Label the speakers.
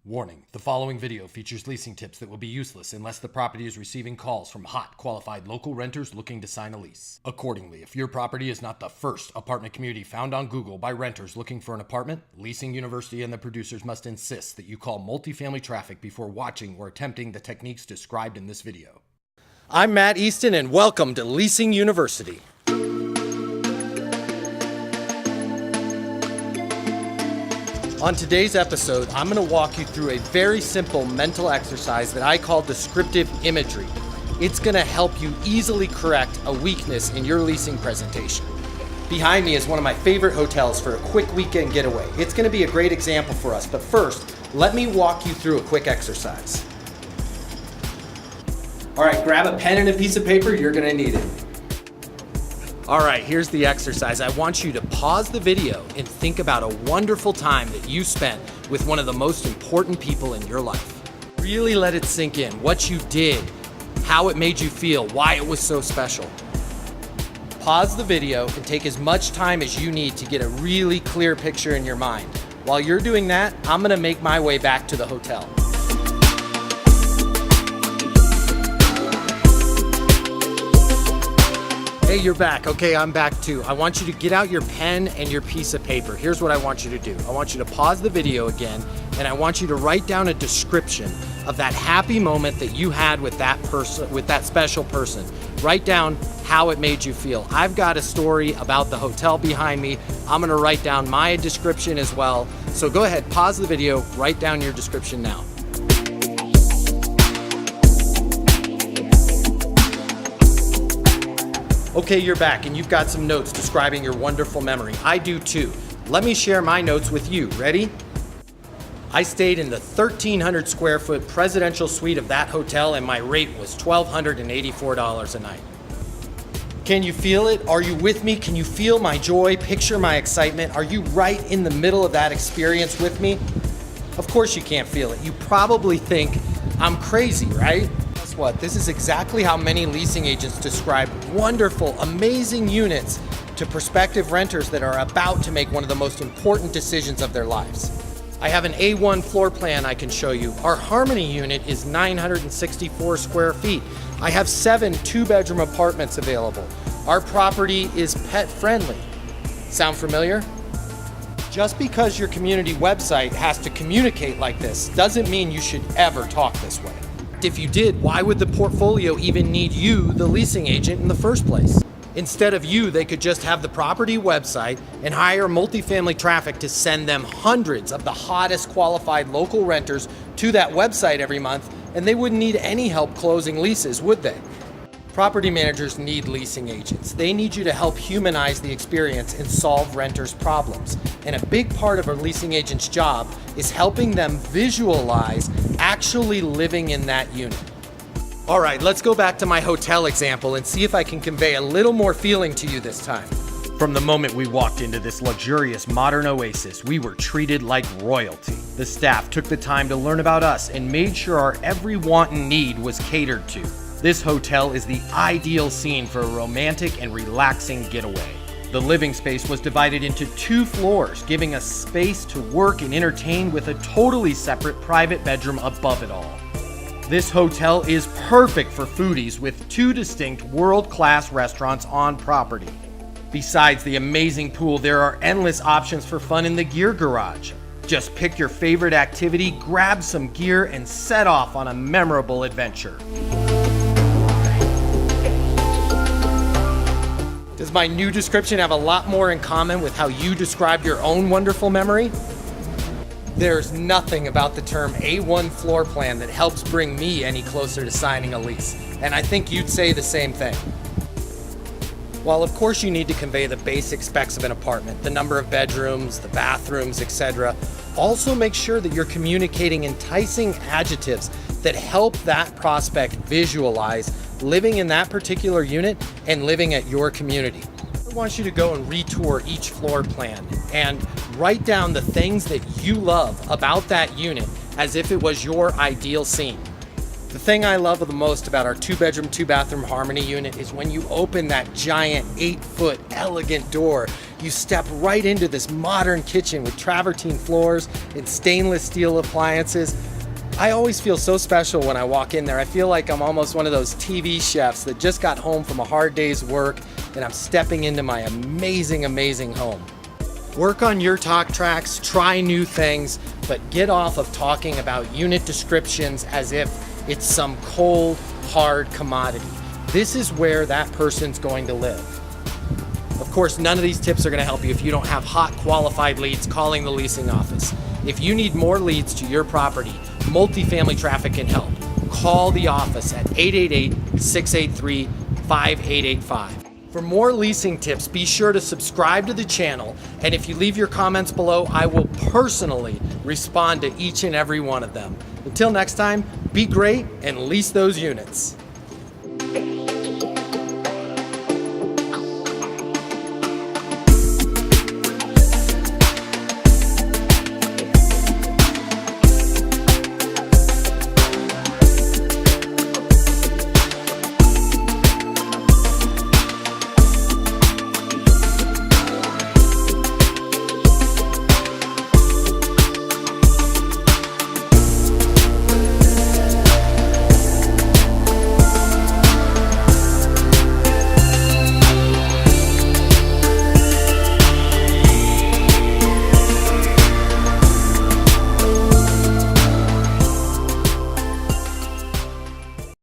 Speaker 1: Warning, the following video features leasing tips that will be useless unless the property is receiving calls from hot, qualified local renters looking to sign a lease. Accordingly, if your property is not the first apartment community found on Google by renters looking for an apartment, Leasing University and the producers must insist that you call multifamily traffic before watching or attempting the techniques described in this video. I'm Matt Easton and welcome to Leasing University. On today's episode, I'm going to walk you through a very simple mental exercise that I call descriptive imagery. It's going to help you easily correct a weakness in your leasing presentation. Behind me is one of my favorite hotels for a quick weekend getaway. It's going to be a great example for us, but first, let me walk you through a quick exercise. All right, grab a pen and a piece of paper, you're going to need it. All right, here's the exercise. I want you to pause the video and think about a wonderful time that you spent with one of the most important people in your life. Really let it sink in, what you did, how it made you feel, why it was so special. Pause the video and take as much time as you need to get a really clear picture in your mind. While you're doing that, I'm gonna make my way back to the hotel. Hey, you're back. Okay, I'm back too. I want you to get out your pen and your piece of paper. Here's what I want you to do. I want you to pause the video again, and I want you to write down a description of that happy moment that you had with that person, with that special person. Write down how it made you feel. I've got a story about the hotel behind me. I'm gonna write down my description as well. So go ahead, pause the video, write down your description now. Okay, you're back and you've got some notes describing your wonderful memory. I do too. Let me share my notes with you. Ready? I stayed in the 1,300 square foot presidential suite of that hotel and my rate was $1,284 a night. Can you feel it? Are you with me? Can you feel my joy? Picture my excitement? Are you right in the middle of that experience with me? Of course you can't feel it. You probably think I'm crazy, right? Guess what? This is exactly how many leasing agents describe wonderful, amazing units to prospective renters that are about to make one of the most important decisions of their lives. I have an A1 floor plan I can show you. Our Harmony unit is 964 square feet. I have 7 two-bedroom apartments available. Our property is pet friendly. Sound familiar? Just because your community website has to communicate like this doesn't mean you should ever talk this way. If you did, why would the portfolio even need you, the leasing agent, in the first place? Instead of you, they could just have the property website and hire multifamily traffic to send them hundreds of the hottest qualified local renters to that website every month, and they wouldn't need any help closing leases, would they? Property managers need leasing agents. They need you to help humanize the experience and solve renters' problems. And a big part of a leasing agent's job is helping them visualize actually living in that unit. All right, let's go back to my hotel example and see if I can convey a little more feeling to you this time. From the moment we walked into this luxurious modern oasis, we were treated like royalty. The staff took the time to learn about us and made sure our every want and need was catered to. This hotel is the ideal scene for a romantic and relaxing getaway. The living space was divided into 2 floors, giving us space to work and entertain with a totally separate private bedroom above it all. This hotel is perfect for foodies with 2 distinct world-class restaurants on property. Besides the amazing pool, there are endless options for fun in the gear garage. Just pick your favorite activity, grab some gear, and set off on a memorable adventure. Does my new description have a lot more in common with how you described your own wonderful memory? There's nothing about the term A1 floor plan that helps bring me any closer to signing a lease, and I think you'd say the same thing. While of course you need to convey the basic specs of an apartment, the number of bedrooms, the bathrooms, etc., also make sure that you're communicating enticing adjectives that help that prospect visualize living in that particular unit and living at your community. I want you to go and retour each floor plan and write down the things that you love about that unit as if it was your ideal scene. The thing I love the most about our 2-bedroom, 2-bathroom Harmony unit is when you open that giant 8-foot elegant door, you step right into this modern kitchen with travertine floors and stainless steel appliances. I always feel so special when I walk in there. I feel like I'm almost one of those TV chefs that just got home from a hard day's work and I'm stepping into my amazing, amazing home. Work on your talk tracks, try new things, but get off of talking about unit descriptions as if it's some cold, hard commodity. This is where that person's going to live. Of course, none of these tips are going to help you if you don't have hot, qualified leads calling the leasing office. If you need more leads to your property, multifamily traffic can help. Call the office at 888-683-5885. For more leasing tips, be sure to subscribe to the channel, and if you leave your comments below, I will personally respond to each and every one of them. Until next time, be great and lease those units.